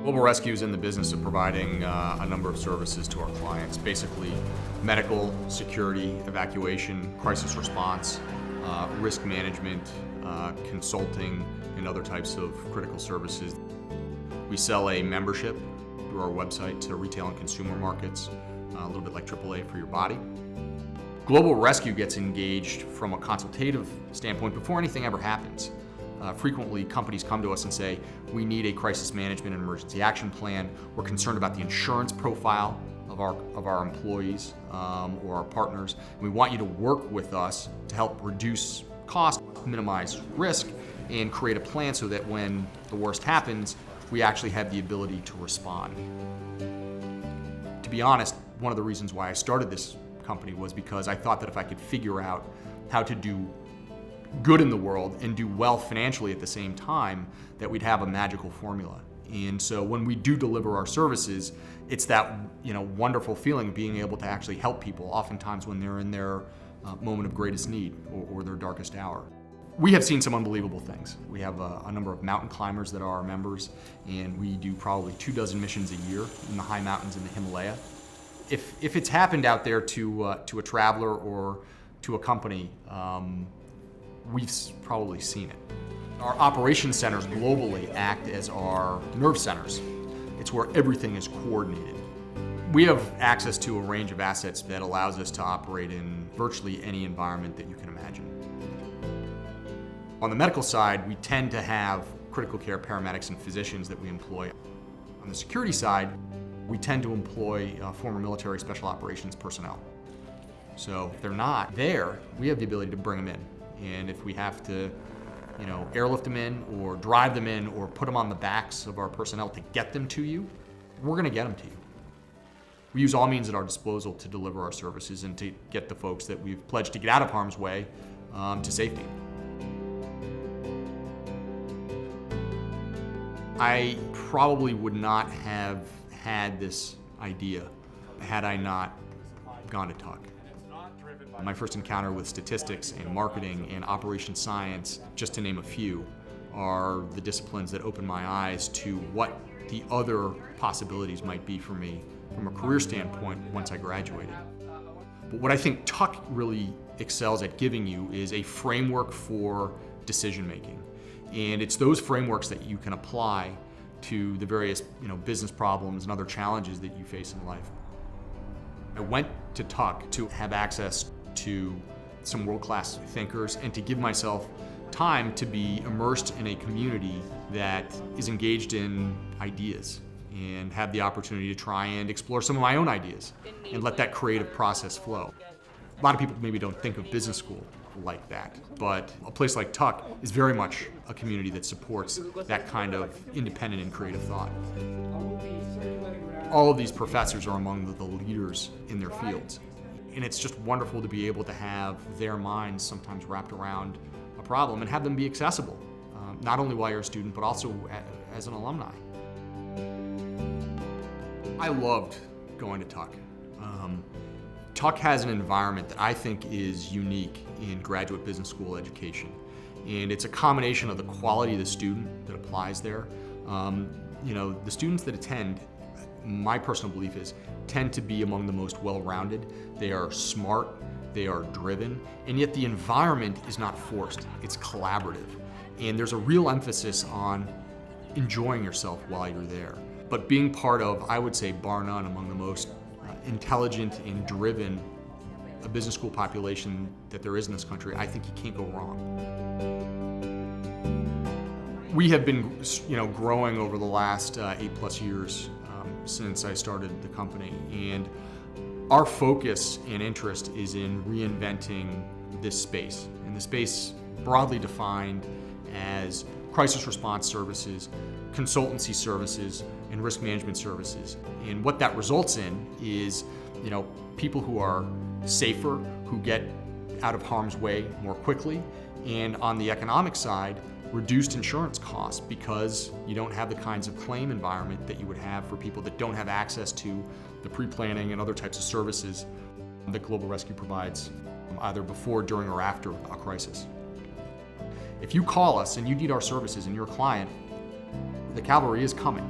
Global Rescue is in the business of providing a number of services to our clients, basically medical, security, evacuation, crisis response, risk management, consulting, and other types of critical services. We sell a membership through our website to retail and consumer markets, a little bit like AAA for your body. Global Rescue gets engaged from a consultative standpoint before anything ever happens. Frequently, companies come to us and say, we need a crisis management and emergency action plan. We're concerned about the insurance profile of our employees or our partners. And we want you to work with us to help reduce cost, minimize risk, and create a plan so that when the worst happens, we actually have the ability to respond. To be honest, one of the reasons why I started this company was because I thought that if I could figure out how to do good in the world and do well financially at the same time, that we'd have a magical formula. And so when we do deliver our services, it's that wonderful feeling of being able to actually help people, oftentimes when they're in their moment of greatest need or their darkest hour. We have seen some unbelievable things. We have a number of mountain climbers that are our members, and we do probably 24 missions a year in the high mountains in the Himalaya. If it's happened out there to a traveler or to a company, we've probably seen it. Our operations centers globally act as our nerve centers. It's where everything is coordinated. We have access to a range of assets that allows us to operate in virtually any environment that you can imagine. On the medical side, we tend to have critical care paramedics and physicians that we employ. On the security side, we tend to employ former military special operations personnel. So if they're not there, we have the ability to bring them in. And if we have to, airlift them in or drive them in or put them on the backs of our personnel to get them to you, we're going to get them to you. We use all means at our disposal to deliver our services and to get the folks that we've pledged to get out of harm's way to safety. I probably would not have had this idea had I not gone to Tuck. My first encounter with statistics and marketing and operations science, just to name a few, are the disciplines that opened my eyes to what the other possibilities might be for me from a career standpoint once I graduated. But what I think Tuck really excels at giving you is a framework for decision making. And it's those frameworks that you can apply to the various business problems and other challenges that you face in life. I went to Tuck to have access to some world-class thinkers and to give myself time to be immersed in a community that is engaged in ideas and have the opportunity to try and explore some of my own ideas and let that creative process flow. A lot of people maybe don't think of business school like that, but a place like Tuck is very much a community that supports that kind of independent and creative thought. All of these professors are among the leaders in their fields. And it's just wonderful to be able to have their minds sometimes wrapped around a problem and have them be accessible, not only while you're a student, but also as an alumni. I loved going to Tuck. Tuck has an environment that I think is unique in graduate business school education. And it's a combination of the quality of the student that applies there. The students that attend, my personal belief is, tend to be among the most well-rounded. They are smart, they are driven, and yet the environment is not forced, it's collaborative. And there's a real emphasis on enjoying yourself while you're there. But being part of, I would say, bar none, among the most intelligent and driven a business school population that there is in this country, I think you can't go wrong. We have been, growing over the last 8+ years since I started the company, and our focus and interest is in reinventing this space, and the space broadly defined as crisis response services, consultancy services, and risk management services. And what that results in is, people who are safer, who get out of harm's way more quickly, and on the economic side, reduced insurance costs because you don't have the kinds of claim environment that you would have for people that don't have access to the pre-planning and other types of services that Global Rescue provides, either before, during, or after a crisis. If you call us and you need our services and you're a client, the cavalry is coming.